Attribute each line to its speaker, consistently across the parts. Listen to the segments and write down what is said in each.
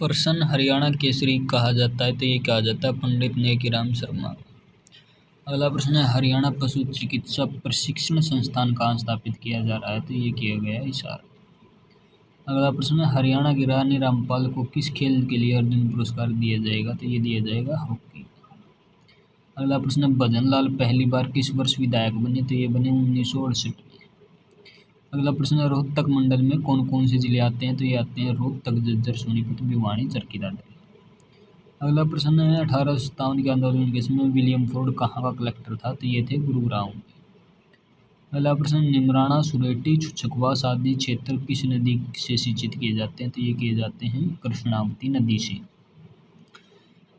Speaker 1: प्रश्न हरियाणा केसरी कहा जाता है तो ये कहा जाता है पंडित नेकीराम शर्मा। अगला प्रश्न है हरियाणा पशु चिकित्सा प्रशिक्षण संस्थान कहाँ स्थापित किया जा रहा है तो ये किया गया है हिसार। अगला प्रश्न है हरियाणा की रानी रामपाल को किस खेल के लिए अर्जुन पुरस्कार दिया जाएगा तो ये दिया जाएगा हॉकी। अगला प्रश्न है भजन लाल पहली बार किस वर्ष विधायक बने तो ये बने 1968 में। अगला प्रश्न है रोहतक मंडल में कौन कौन से जिले आते हैं तो ये आते हैं रोहतक, झज्जर, सोनीपत, भिवानी, चरखी दादरी। अगला प्रश्न है 1857 के आंदोलन के समय विलियम फोर्ड कहाँ का कलेक्टर था तो ये थे गुरुग्राम के। अगला प्रश्न निमराना, सुरेटी, छुछकवास आदि क्षेत्र किस नदी से सिंचित किए जाते हैं तो ये किए जाते हैं कृष्णावती नदी से।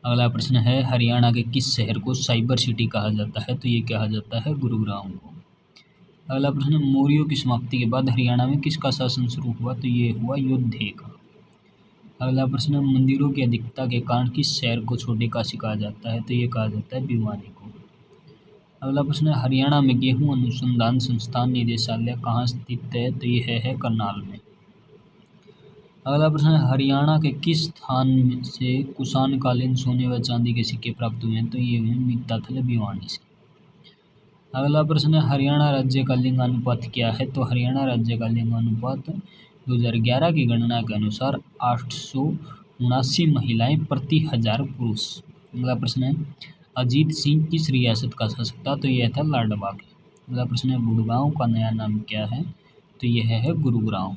Speaker 1: अगला प्रश्न है हरियाणा के किस शहर को साइबर सिटी कहा जाता है तो ये कहा जाता है गुरुग्राम को। अगला प्रश्न मौर्यों की समाप्ति के बाद हरियाणा में किसका शासन शुरू हुआ तो ये हुआ योद्धे का। अगला प्रश्न मंदिरों की अधिकता के कारण किस शहर को छोटे काशी कहा जाता है तो ये कहा जाता है भिवानी को। अगला प्रश्न हरियाणा में गेहूं अनुसंधान संस्थान निदेशालय कहाँ स्थित है तो ये है करनाल में। अगला प्रश्न हरियाणा के किस स्थान से कुषाण कालीन सोने व चांदी के सिक्के प्राप्त हुए हैं तो ये हुए मित्ताथल भिवानी से। अगला प्रश्न है हरियाणा राज्य का लिंगानुपात क्या है तो हरियाणा राज्य का लिंगानुपात 2011 की गणना के अनुसार 879 महिलाएं प्रति 1000 पुरुष। अगला प्रश्न है अजीत सिंह किस रियासत का शासक था तो यह था लाडबाग। अगला प्रश्न है गुड़गांव का नया नाम क्या है तो यह है गुरुग्राम।